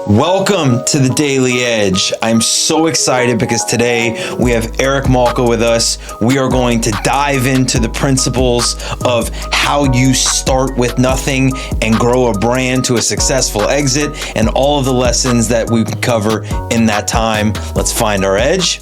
Welcome to the Daily Edge. I'm so excited because today we have Eric Malka with us. We are going to dive into the principles of how you start with nothing and grow a brand to a successful exit and all of the lessons that we cover in that time. Let's find our edge.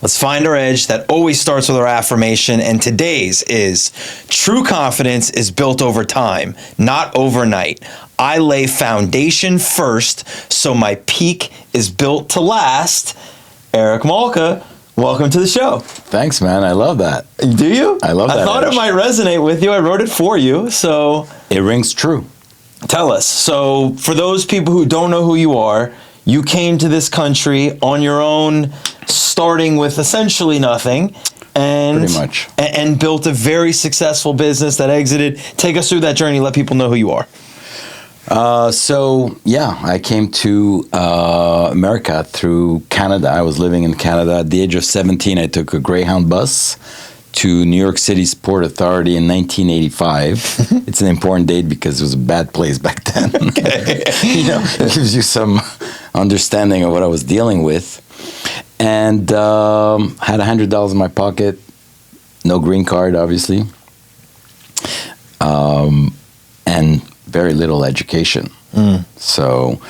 Let's find our edge. That always starts with our affirmation, and today's is: true confidence is built over time, not overnight. I lay foundation first, so my peak is built to last. Eric Malka, welcome to the show. Thanks, man. I love that. Do you? I love that. I thought it might resonate with you. I wrote it for you, so it rings true. Tell us. So for those people who don't know who you are, you came to this country on your own, starting with essentially nothing, and pretty much, and built a very successful business that exited. Take us through that journey. Let people know who you are. I came to America through Canada. I was living in Canada. At the age of 17, I took a Greyhound bus to New York City's Port Authority in 1985. It's an important date because it was a bad place back then. Okay. It gives you some understanding of what I was dealing with. And had $100 in my pocket, no green card, obviously, and very little education. So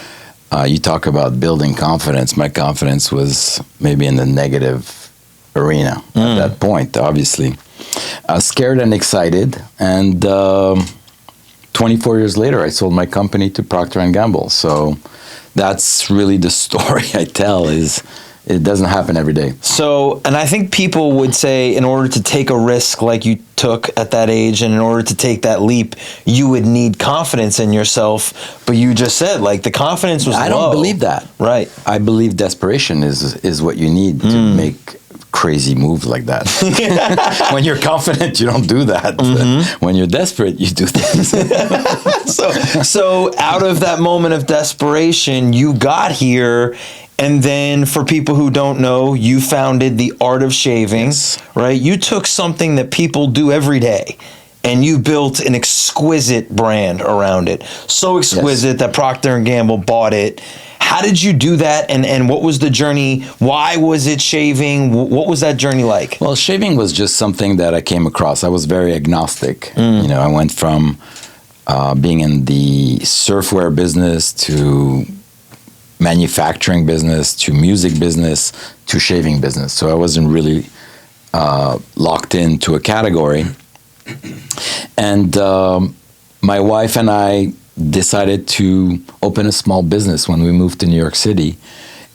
you talk about building confidence. My confidence was maybe in the negative arena at that point, obviously. Scared and excited, and 24 years later, I sold my company to Procter Gamble. So that's really the story I tell. Is it doesn't happen every day. So, and I think people would say in order to take a risk like you took at that age and in order to take that leap, you would need confidence in yourself. But you just said, like, the confidence was low. I don't believe that. Right. I believe desperation is what you need to make crazy moves like that. When you're confident, you don't do that. When you're desperate, you do things. So out of that moment of desperation, you got here. And then for people who don't know, you founded The Art of Shaving, Yes. right? You took something that people do every day and you built an exquisite brand around it. So exquisite that Procter & Gamble bought it. How did you do that? And what was the journey? Why was it shaving? What was that journey like? Well, shaving was just something that I came across. I was very agnostic. I went from being in the surfwear business to manufacturing business to music business to shaving business. So I wasn't really locked into a category. And my wife and I decided to open a small business when we moved to New York City.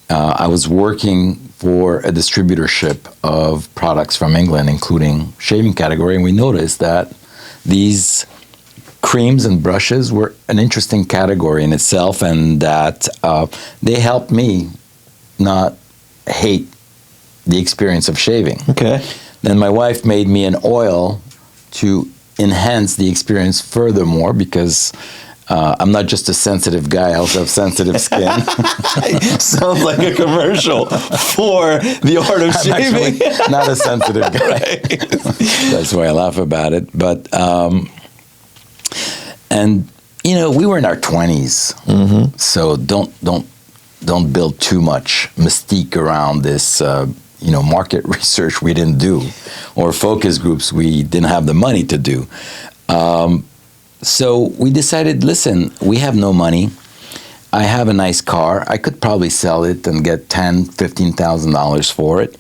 I was working for a distributorship of products from England, including shaving category, and we noticed that these creams and brushes were an interesting category in itself, and that they helped me not hate the experience of shaving. Okay. Then my wife made me an oil to enhance the experience furthermore, because I'm not just a sensitive guy, I also have sensitive skin. Sounds like a commercial for The Art of Shaving. Actually not a sensitive guy. Right. That's why I laugh about it. But and we were in our 20s, so don't build too much mystique around this. Market research we didn't do, or focus groups we didn't have the money to do. So we decided, listen, we have no money. I have a nice car. I could probably sell it and get $10,000, $15,000 for it.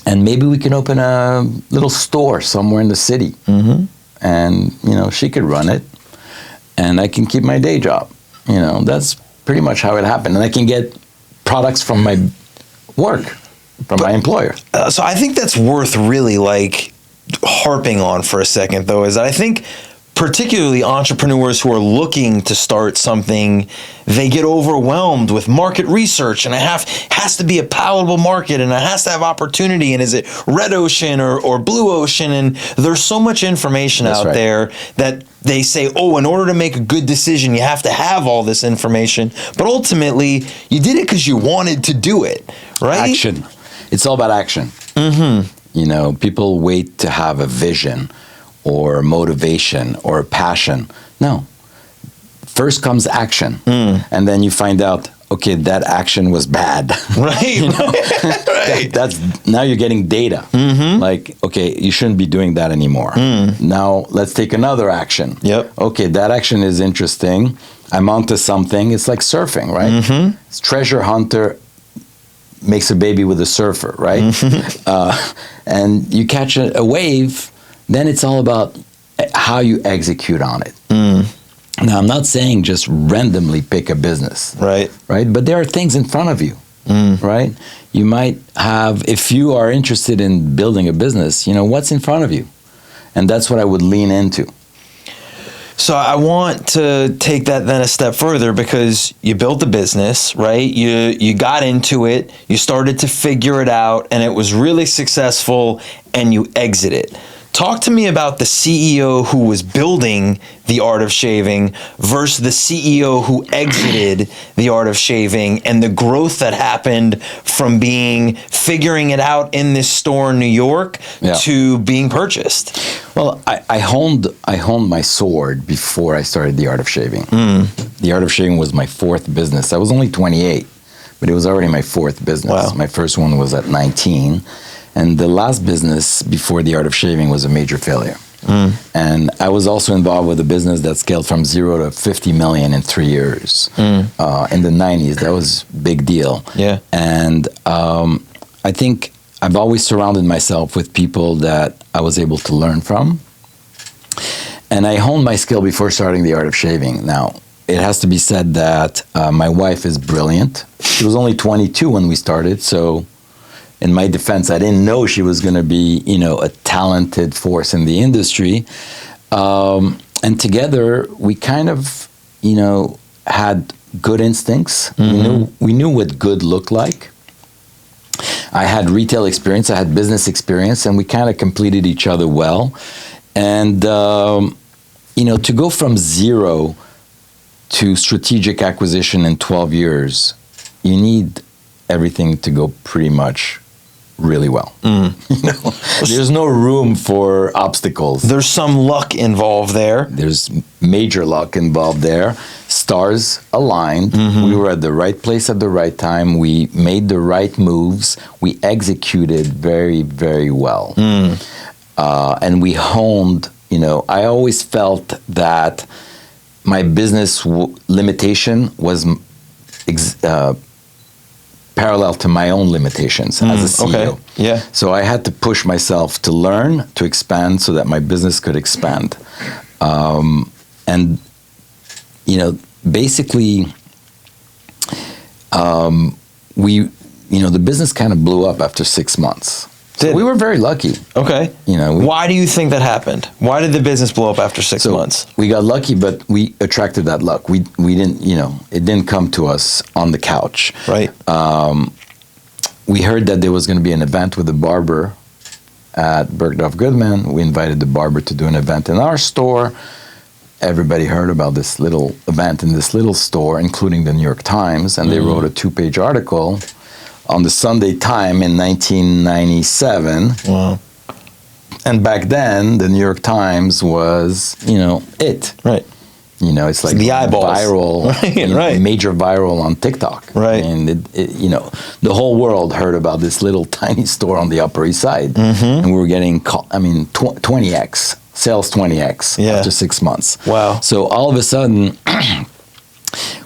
And maybe we can open a little store somewhere in the city. And, she could run it and I can keep my day job. That's pretty much how it happened. And I can get products from my work, from my employer. So I think that's worth really harping on for a second, though, is that I think particularly entrepreneurs who are looking to start something, they get overwhelmed with market research, and it has to be a palatable market, and it has to have opportunity, and is it red ocean or blue ocean? And there's so much information out there that they say, oh, in order to make a good decision, you have to have all this information. But ultimately, you did it because you wanted to do it, right? Action. It's all about action. You know, people wait to have a vision or motivation or passion. No. First comes action. And then you find out, okay, that action was bad. Right. You know? Right. That's now you're getting data. Like, okay, you shouldn't be doing that anymore. Now let's take another action. Yep. Okay, that action is interesting. I'm onto something. It's like surfing, right? It's treasure hunter makes a baby with a surfer, right? And you catch a wave, then it's all about how you execute on it. Now, I'm not saying just randomly pick a business, right? But there are things in front of you, right? You might have, if you are interested in building a business, you know, what's in front of you? And that's what I would lean into. So I want to take that then a step further, because you built the business, right? You got into it, you started to figure it out, and it was really successful, and you exited. Talk to me about the CEO who was building the art of shaving versus the CEO who exited the art of shaving, and the growth that happened from figuring it out in this store in New York to being purchased. Well, I honed my sword before I started the art of shaving. The art of shaving was my fourth business. I was only 28, but it was already my fourth business. Wow. My first one was at 19. And the last business before the art of shaving was a major failure. And I was also involved with a business that scaled from 0 to 50 million in 3 years. In the 90s, that was a big deal. Yeah. And I think I've always surrounded myself with people that I was able to learn from. And I honed my skill before starting the art of shaving. Now, it has to be said that my wife is brilliant. She was only 22 when we started, so in my defense, I didn't know she was going to be, you know, a talented force in the industry. And together, we kind of, you know, had good instincts. We knew what good looked like. I had retail experience, I had business experience, and we kind of completed each other well. And, you know, to go from 0 to strategic acquisition in 12 years, you need everything to go pretty much really well. You know, there's no room for obstacles. There's some luck involved there. There's major luck involved there. Stars aligned. We were at the right place at the right time. We made the right moves. We executed very, very well. And we honed, you know, I always felt that my business limitation was parallel to my own limitations as a CEO. Okay. Yeah. So I had to push myself to learn, to expand, so that my business could expand. And, you know, basically, the business kind of blew up after 6 months. So we were very lucky. Okay. You know, why do you think that happened? Why did the business blow up after 6 months? We got lucky, but we attracted that luck. We didn't, you know, it didn't come to us on the couch. Right. We heard that there was going to be an event with a barber at Bergdorf Goodman. We invited the barber to do an event in our store. Everybody heard about this little event in this little store, including the New York Times, and they wrote a 2-page article on the Sunday Time in 1997. Wow. And back then, the New York Times was, you know, it. Right. You know, it's like the eyeballs. Viral, right. Major viral on TikTok. Right. And, you know, the whole world heard about this little tiny store on the Upper East Side. And we were getting, 20x, sales 20x after 6 months. Wow. So all of a sudden,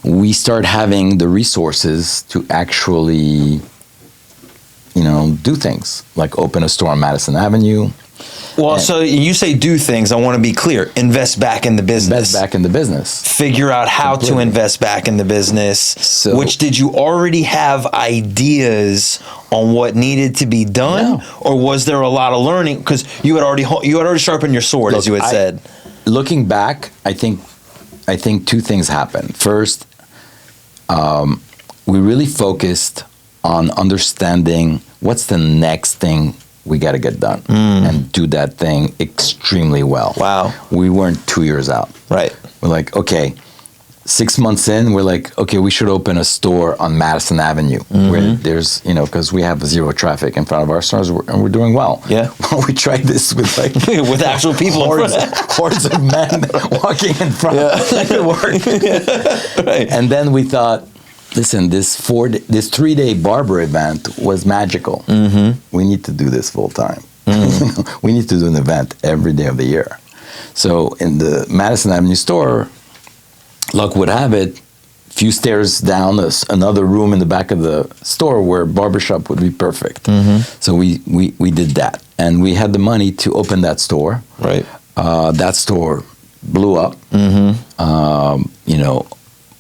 we start having the resources to actually, you know, do things like open a store on Madison Avenue. Well, so you say do things. I want to be clear. Invest back in the business. Invest back in the business. Figure out how to invest back in the business. So, which, did you already have ideas on what needed to be done, or was there a lot of learning? Because you had already sharpened your sword, as you had said. looking back, I think two things happened. First, we really focused on understanding what's the next thing we got to get done and do that thing extremely well. Wow. We weren't 2 years out. Right. We're like, okay, 6 months in, we're like, okay, we should open a store on Madison Avenue where there's, because we have zero traffic in front of our stores and we're doing well. Yeah. Well, we tried this with like with actual people, hordes of men walking in front. Yeah. It worked. Yeah. Right. And then we thought, listen, this 3-day barber event was magical. We need to do this full time. We need to do an event every day of the year. So in the Madison Avenue store, luck would have it, few stairs down, another room in the back of the store where barbershop would be perfect. So we did that. And we had the money to open that store. Right. That store blew up.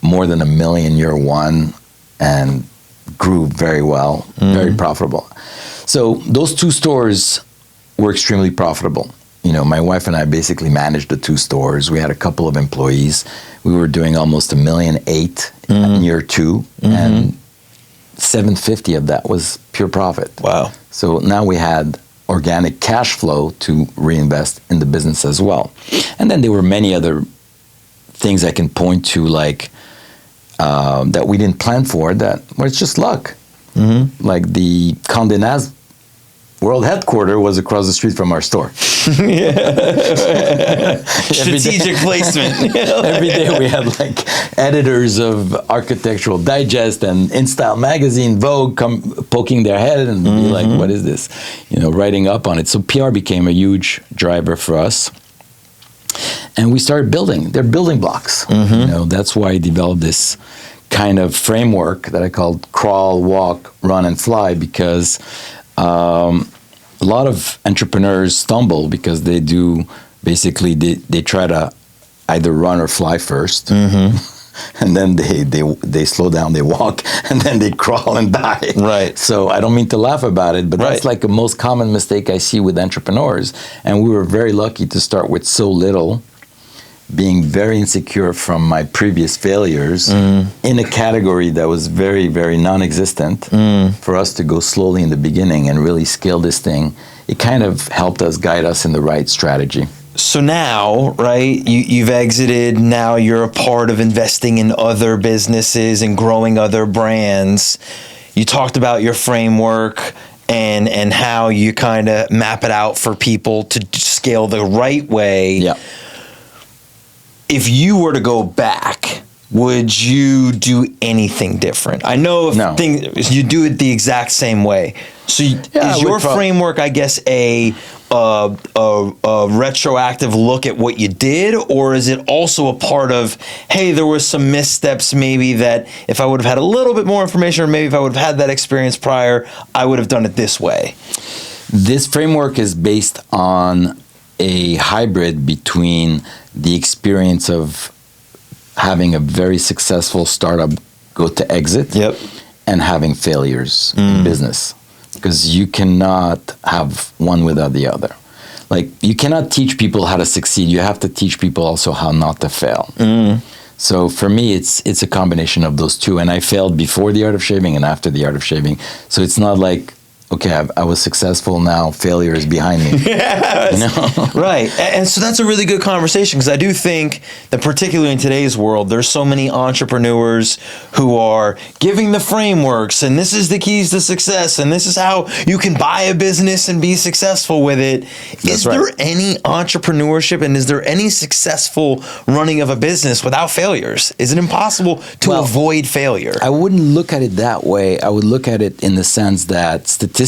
More than $1 million year one, and grew very well, very profitable. So those 2 stores were extremely profitable. My wife and I basically managed the 2 stores. We had a couple of employees. We were doing almost $1.8 million in year 2, and $750,000 of that was pure profit. Wow. So now we had organic cash flow to reinvest in the business as well. And then there were many other things I can point to, like that we didn't plan for, that where it's just luck. Like the Condé Nast world headquarters was across the street from our store. Strategic placement. Every day we had like editors of Architectural Digest and InStyle magazine, Vogue, come poking their head and be like, what is this? Writing up on it. So PR became a huge driver for us. And we started building. They're building blocks. That's why I developed this kind of framework that I called crawl, walk, run, and fly, because a lot of entrepreneurs stumble because they do basically they try to either run or fly first, and then they slow down, they walk, and then they crawl and die. Right. So I don't mean to laugh about it, but that's like a most common mistake I see with entrepreneurs. And we were very lucky to start with so little, being very insecure from my previous failures in a category that was very, very non-existent. For us to go slowly in the beginning and really scale this thing, it kind of helped us guide us in the right strategy. So now, right, you've exited, now you're a part of investing in other businesses and growing other brands. You talked about your framework and how you kind of map it out for people to scale the right way. Yeah. If you were to go back, would you do anything different? I know you do it the exact same way. So is your framework, I guess, a retroactive look at what you did, or is it also a part of, hey, there were some missteps maybe that if I would have had a little bit more information, or maybe if I would have had that experience prior, I would have done it this way? This framework is based on a hybrid between the experience of having a very successful startup go to exit and having failures in business, because you cannot have one without the other. Like, you cannot teach people how to succeed. You have to teach people also how not to fail. So for me, it's a combination of those two. And I failed before the art of shaving and after the art of shaving. So it's not like, okay, I was successful, now failure is behind me. Yes. Right. And so that's a really good conversation, because I do think that particularly in today's world, there's so many entrepreneurs who are giving the frameworks, and this is the keys to success, and this is how you can buy a business and be successful with it. Is there any entrepreneurship, and is there any successful running of a business without failures? Is it impossible to avoid failure? I wouldn't look at it that way. I would look at it in the sense that statistically,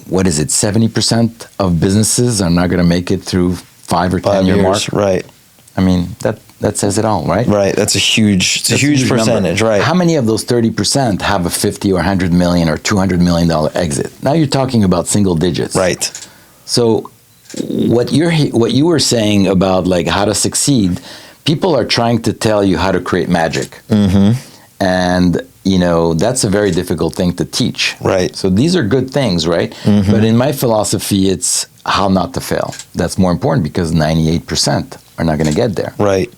what is it? 70% of businesses are not going to make it through 5 or 10 year mark. Right. I mean, that says it all, right? Right. That's a huge percentage. Number. Right. How many of those 30% have a 50 or 100 million or $200 million exit? Now you're talking about single digits. Right. So what you were saying about like how to succeed, people are trying to tell you how to create magic. And that's a very difficult thing to teach. Right. So these are good things, right? But in my philosophy, it's how not to fail. That's more important because 98% are not going to get there. Right.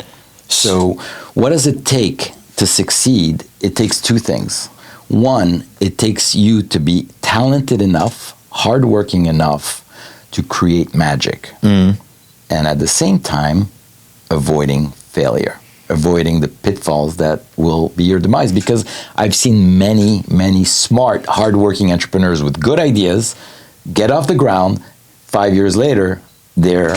So what does it take to succeed? It takes two things. One, it takes you to be talented enough, hardworking enough to create magic. And at the same time, avoiding failure, avoiding the pitfalls that will be your demise. Because I've seen many, many smart, hardworking entrepreneurs with good ideas get off the ground. 5 years later, they're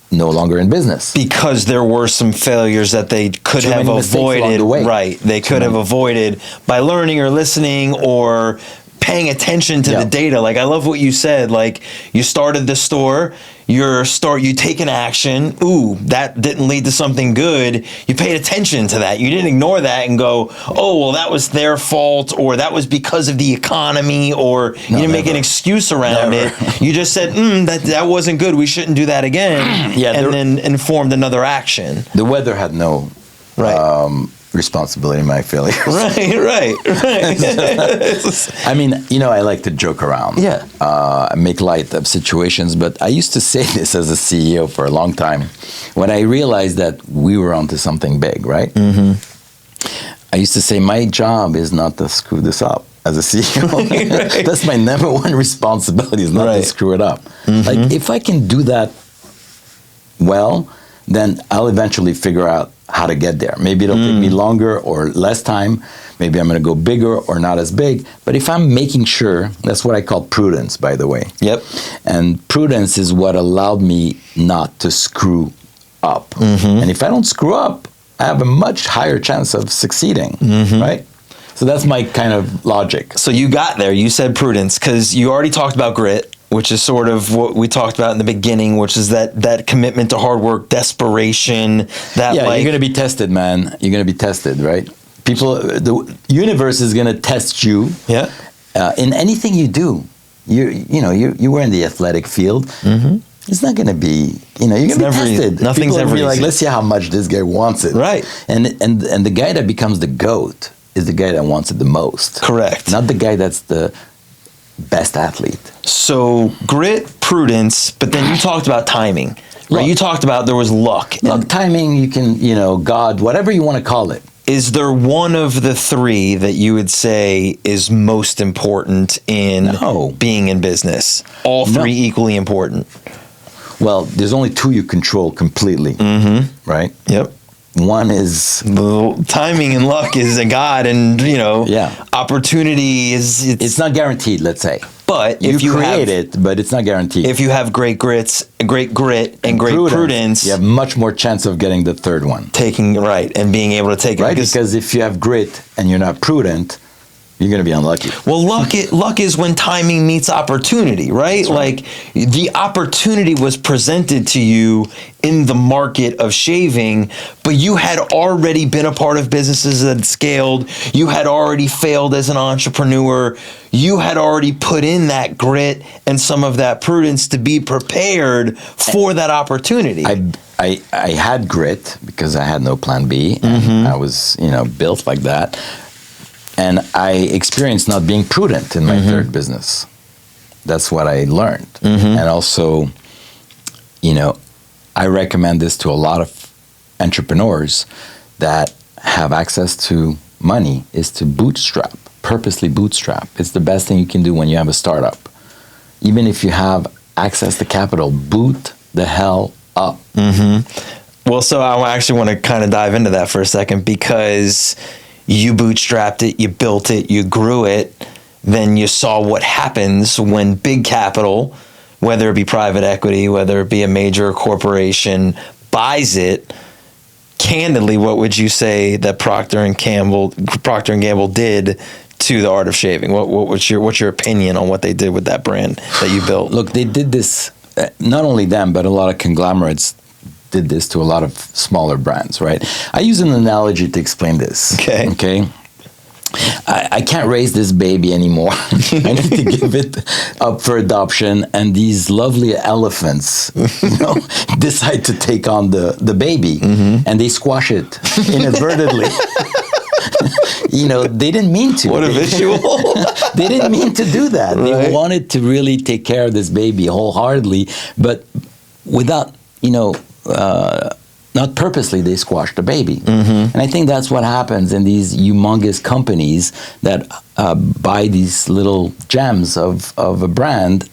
no longer in business. Because there were some failures that they could Too have many mistakes along avoided. the way. Right. They could have avoided by learning or listening or paying attention to the data. Like, I love what you said. Like, you started the store, you take an action. Ooh, that didn't lead to something good. You paid attention to that. You didn't ignore that and go, oh, well, that was their fault, or that was because of the economy, or you didn't make an excuse around it. You just said, that wasn't good. We shouldn't do that again. And then informed another action. The weather had no responsibility in my failures. Right. I mean, I like to joke around. Yeah. Make light of situations. But I used to say this as a CEO for a long time. When I realized that we were onto something big, right? I used to say, my job is not to screw this up as a CEO. Right. That's my number one responsibility, is not to screw it up. Like, if I can do that well, then I'll eventually figure out how to get there. Maybe it'll take me longer or less time. Maybe I'm going to go bigger or not as big. But if I'm making sure, that's what I call prudence, by the way. Yep. And prudence is what allowed me not to screw up. And if I don't screw up, I have a much higher chance of succeeding, right? So that's my kind of logic. So you got there. You said prudence because you already talked about grit, which is sort of what we talked about in the beginning, which is that commitment to hard work, desperation. You're going to be tested, man. You're going to be tested, right? The universe is going to test you. Yeah. In anything you do. You were in the athletic field. It's not going to be, you're going to be tested. Nothing's People ever be like, easy. let's see how much this guy wants it. Right. And the guy that becomes the GOAT is the guy that wants it the most. Correct. Not the guy that's the best athlete. So grit, prudence, but then you talked about timing. Right? You talked about there was luck. Timing, you can, God, whatever you want to call it. Is there one of the three that you would say is most important in being in business? All three equally important? Well, there's only two you control completely, right? Yep. One is timing and luck is a God, and opportunity is it's not guaranteed. Let's say, but if you create it, but it's not guaranteed. If you have great grit, and great prudence, you have much more chance of getting the third one. And being able to take it because if you have grit and you're not prudent, you're going to be unlucky. Well, luck is when timing meets opportunity, right? Like the opportunity was presented to you in the market of shaving, but you had already been a part of businesses that scaled. You had already failed as an entrepreneur. You had already put in that grit and some of that prudence to be prepared for that opportunity. I had grit because I had no plan B. And I was, built like that. And I experienced not being prudent in my third business. That's what I learned. And also, I recommend this to a lot of entrepreneurs that have access to money, is to purposely bootstrap. It's the best thing you can do when you have a startup. Even if you have access to capital, boot the hell up. Well, so I actually want to kind of dive into that for a second, because you bootstrapped it, you built it, you grew it, then you saw what happens when big capital, whether it be private equity, whether it be a major corporation, buys it. Candidly, what would you say that Procter and Gamble did to the art of shaving? What's your opinion on what they did with that brand that you built? Look, they did this, not only them, but a lot of conglomerates did this to a lot of smaller brands, right? I use an analogy to explain this. Okay. I can't raise this baby anymore. I need to give it up for adoption, and these lovely elephants, decide to take on the baby, and they squash it inadvertently. they didn't mean to. What a visual. They didn't mean to do that. Right. They wanted to really take care of this baby wholeheartedly, but without, not purposely, they squashed the baby. And I think that's what happens in these humongous companies that buy these little gems of a brand.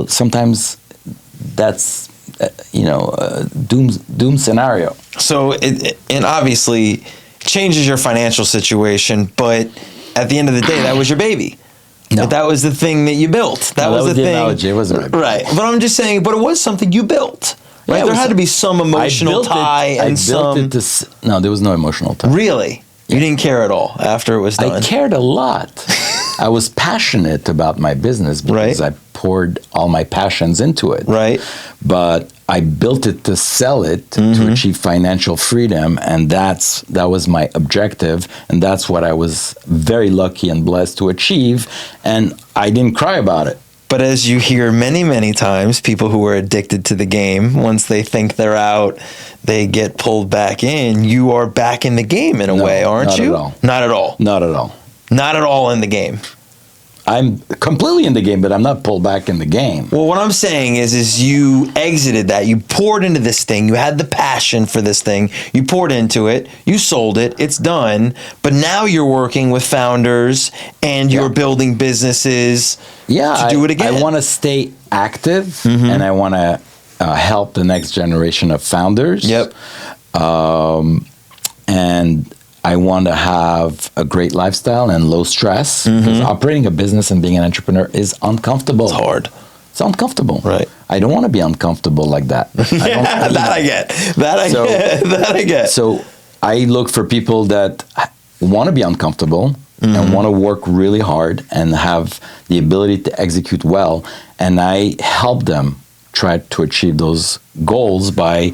Sometimes that's a doom scenario. So and obviously changes your financial situation, but at the end of the day, that was your baby. No. That was the thing that you built. That was the thing. Analogy. It wasn't my baby. Right. But I'm just saying, but it was something you built. Right? Yeah, There had to be some emotional tie and some. No, there was no emotional tie. Really? You didn't care at all after it was done? I cared a lot. I was passionate about my business because I poured all my passions into it. Right. But I built it to sell it to achieve financial freedom, and that was my objective, and that's what I was very lucky and blessed to achieve, and I didn't cry about it. But as you hear many, many times, people who are addicted to the game, once they think they're out, they get pulled back in. You are back in the game in a way, aren't you? Not at all. Not at all. Not at all. Not at all in the game. I'm completely in the game, but I'm not pulled back in the game. Well, what I'm saying is you exited that. You poured into this thing. You had the passion for this thing. You poured into it. You sold it. It's done. But now you're working with founders and you're building businesses to do it again. I want to stay active and I want to help the next generation of founders. Yep. And I want to have a great lifestyle and low stress because operating a business and being an entrepreneur is uncomfortable. It's hard. It's uncomfortable. Right. I don't want to be uncomfortable like that. I get. That I get. So I look for people that want to be uncomfortable and want to work really hard and have the ability to execute well. And I help them try to achieve those goals by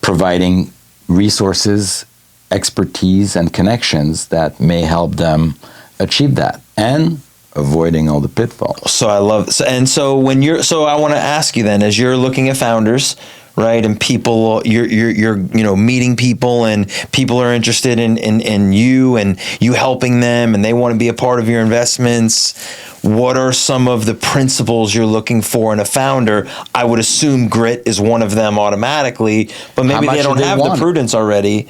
providing resources, expertise, and connections that may help them achieve that and avoiding all the pitfalls. So I love so I want to ask you then, as you're looking at founders, right, and people, you're meeting people and people are interested in you and you helping them and they want to be a part of your investments. What are some of the principles you're looking for in a founder? I would assume grit is one of them automatically, but maybe they don't have the prudence already.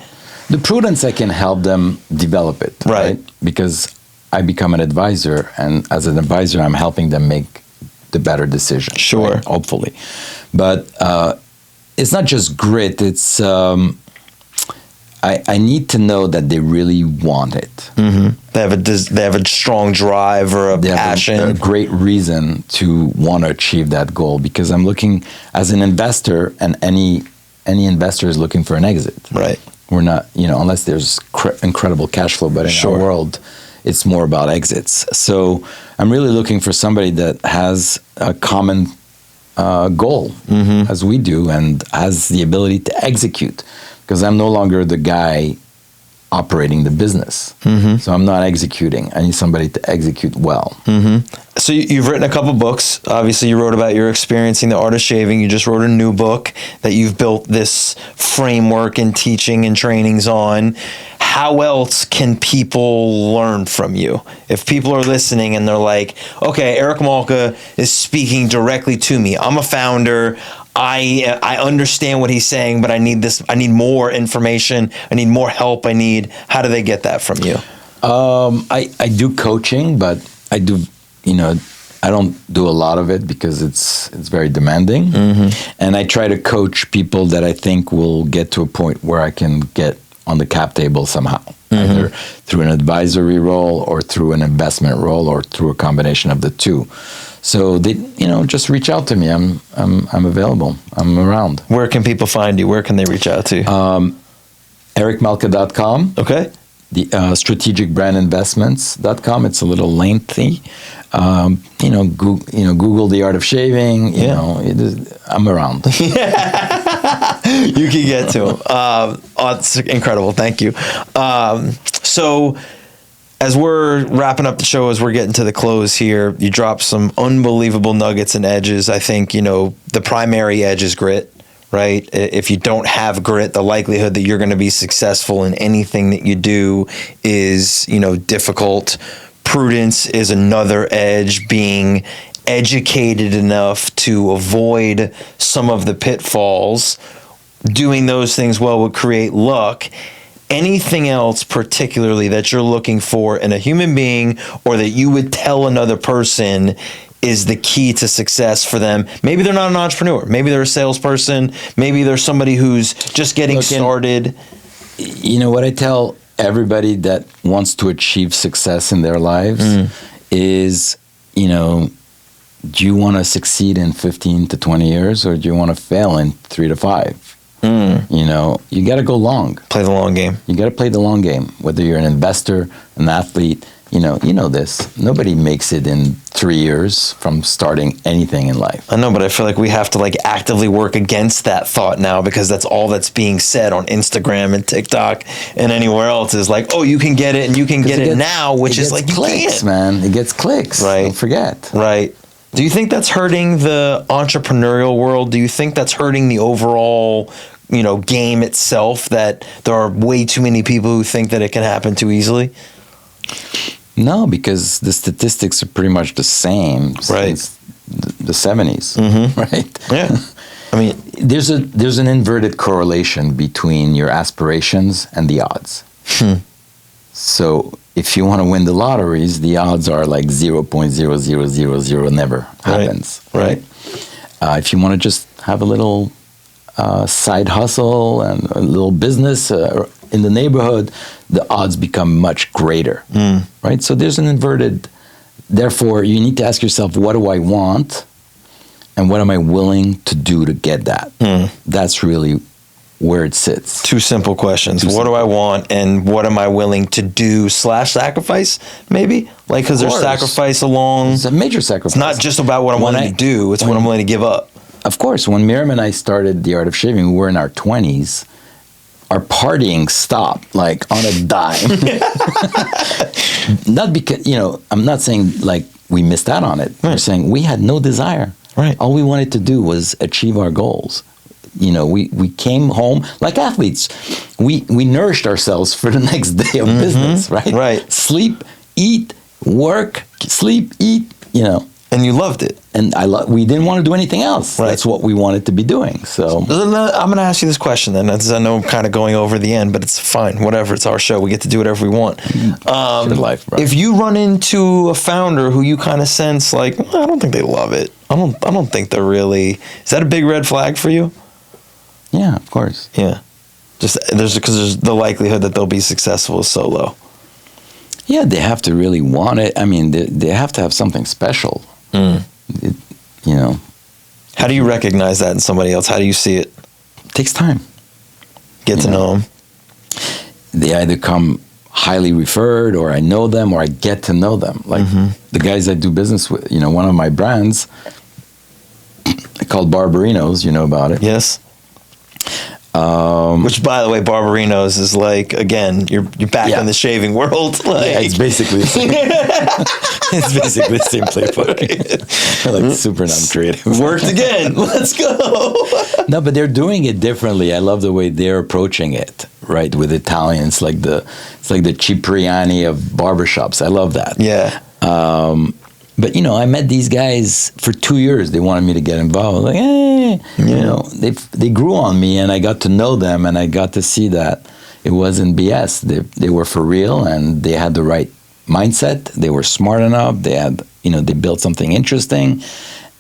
The prudence, I can help them develop it, right? Because I become an advisor, and as an advisor, I'm helping them make the better decision. Sure. Right? Hopefully. But it's not just grit, it's I need to know that they really want it. Mm-hmm. They have a strong drive or a passion. A great reason to want to achieve that goal, because I'm looking as an investor, and any investor is looking for an exit. Right. We're not, unless there's incredible cash flow, but in our world, it's more about exits. So I'm really looking for somebody that has a common goal, as we do, and has the ability to execute, because I'm no longer the guy operating the business. So I'm not executing. I need somebody to execute well. So you've written a couple books. Obviously, you wrote about your experiencing the art of shaving. You just wrote a new book that you've built this framework and teaching and trainings on. How else can people learn from you? If people are listening and they're like, okay, Eric Malka is speaking directly to me. I'm a founder. I understand what he's saying, but I need this. I need more information. I need more help. How do they get that from you? I do coaching, but I do, I don't do a lot of it because it's very demanding. And I try to coach people that I think will get to a point where I can get on the cap table somehow, either through an advisory role or through an investment role or through a combination of the two. So they, just reach out to me. I'm available. I'm around. Where can people find you? Where can they reach out to? ericmalka.com. Okay. The strategicbrandinvestments.com. It's a little lengthy. Google the art of shaving. I'm around. You can get to him. It's incredible. Thank you. So as we're wrapping up the show, as we're getting to the close here, you dropped some unbelievable nuggets and edges. I think, the primary edge is grit, right? If you don't have grit, the likelihood that you're going to be successful in anything that you do is, difficult. Prudence is another edge, being educated enough to avoid some of the pitfalls. Doing those things well would create luck. Anything else particularly that you're looking for in a human being, or that you would tell another person is the key to success for them? Maybe they're not an entrepreneur. Maybe they're a salesperson. Maybe they're somebody who's just getting started. What I tell everybody that wants to achieve success in their lives is, do you want to succeed in 15 to 20 years, or do you want to fail in 3 to 5? You got to go long. Play the long game. You got to play the long game. Whether you're an investor, an athlete, you know this. Nobody makes it in 3 years from starting anything in life. I know, but I feel like we have to actively work against that thought now, because that's all that's being said on Instagram and TikTok and anywhere else is oh, you can get it and you can get it now, which is clicks, you can't. Man. It gets clicks. Right. Don't forget. Right. Do you think that's hurting the entrepreneurial world? Do you think that's hurting the overall, game itself, that there are way too many people who think that it can happen too easily? No, because the statistics are pretty much the same since the 70s, right? Yeah. I mean, there's an inverted correlation between your aspirations and the odds. So if you want to win the lotteries, the odds are 0.0000 never happens, right? If you want to just have a little side hustle and a little business in the neighborhood, the odds become much greater, right? So there's an inverted. Therefore, you need to ask yourself, what do I want, and what am I willing to do to get that? That's really where it sits. Two simple questions. What do I want, and what am I willing to do / sacrifice, maybe? Because there's sacrifice along. It's a major sacrifice. It's not just about what I'm willing to do, it's what I'm willing to give up. Of course, when Miriam and I started The Art of Shaving, we were in our 20s. Our partying stopped on a dime. Not because, I'm not saying we missed out on it. Right. We're saying we had no desire. Right. All we wanted to do was achieve our goals. We came home like athletes. We nourished ourselves for the next day of business, right? Right. Sleep, eat, work, sleep, eat, And you loved it. And we didn't want to do anything else. Right. That's what we wanted to be doing. So I'm going to ask you this question then. As I know I'm kind of going over the end, but it's fine. Whatever. It's our show. We get to do whatever we want. Life, bro. If you run into a founder who you kind of sense I don't think they love it. I don't think they're really. Is that a big red flag for you? Yeah, of course. Yeah. Because there's the likelihood that they'll be successful is so low. Yeah, they have to really want it. I mean, they have to have something special. How do you recognize that in somebody else? How do you see it? It takes time. Get to know them. They either come highly referred, or I know them, or I get to know them. The guys I do business with, one of my brands called Barbarinos, you know about it. Yes. Which, by the way, Barbarinos is again, you're back in the shaving world. Yeah, it's basically the same. It's basically the same playbook. Super non-creative. Worked again. Let's go. No, but they're doing it differently. I love the way they're approaching it. Right, with Italians, it's like the Cipriani of barbershops. I love that. Yeah. But I met these guys for 2 years. They wanted me to get involved. They grew on me, and I got to know them, and I got to see that it wasn't BS. They were for real, and they had the right mindset. They were smart enough. They had, they built something interesting,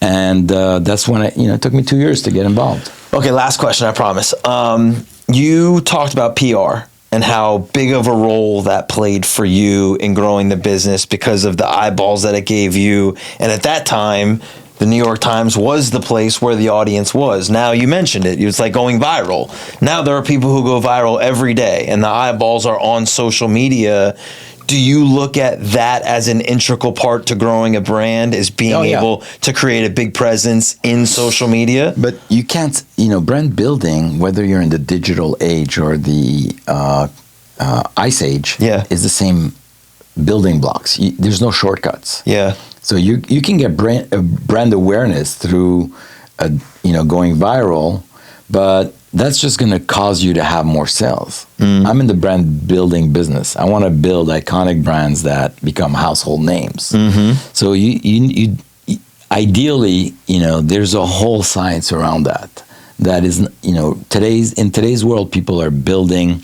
and that's when it took me 2 years to get involved. Okay, last question. I promise. You talked about PR and how big of a role that played for you in growing the business because of the eyeballs that it gave you. And at that time, the New York Times was the place where the audience was. Now, you mentioned it. It's like going viral. Now there are people who go viral every day, and the eyeballs are on social media. Do you look at that as an integral part to growing a brand, is being able to create a big presence in social media? But you can't, brand building, whether you're in the digital age or the ice age, is the same building blocks. There's no shortcuts. Yeah. So you can get brand awareness through, going viral, But that's just going to cause you to have more sales. I'm in the brand building business. I want to build iconic brands that become household names. So you ideally, there's a whole science around that. That is, in today's world, people are building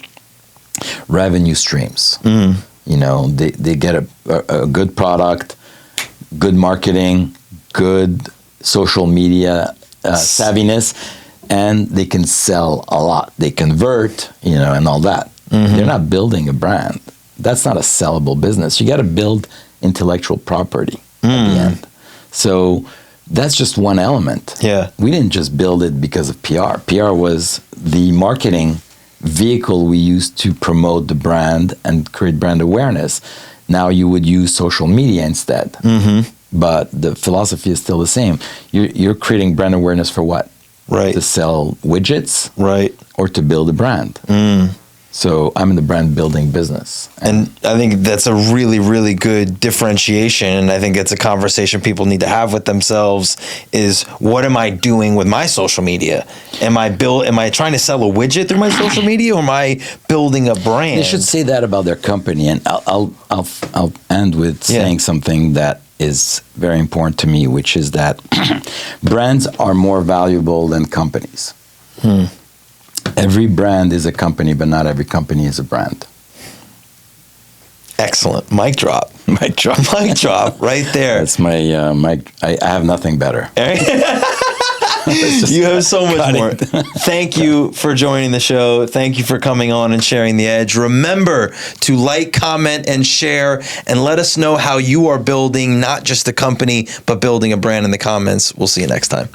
revenue streams. They get a good product, good marketing, good social media savviness, and they can sell a lot. They convert, and all that. They're not building a brand. That's not a sellable business. You got to build intellectual property at the end. So that's just one element. Yeah. We didn't just build it because of PR. PR was the marketing vehicle we used to promote the brand and create brand awareness. Now you would use social media instead. But the philosophy is still the same. You're creating brand awareness for what? Right. To sell widgets? Right. Or to build a brand. So I'm in the brand building business. And I think that's a really, really good differentiation. And I think it's a conversation people need to have with themselves is, what am I doing with my social media? Am I trying to sell a widget through my social media, or am I building a brand? They should say that about their company. And I'll end with saying something that is very important to me, which is that brands are more valuable than companies. Every brand is a company, but not every company is a brand. Excellent. Mic drop. Mic drop. Mic drop right there. That's my mic. I have nothing better. You have so much more. Thank you for joining the show. Thank you for coming on and sharing the edge. Remember to like, comment, and share, and let us know how you are building not just a company, but building a brand in the comments. We'll see you next time.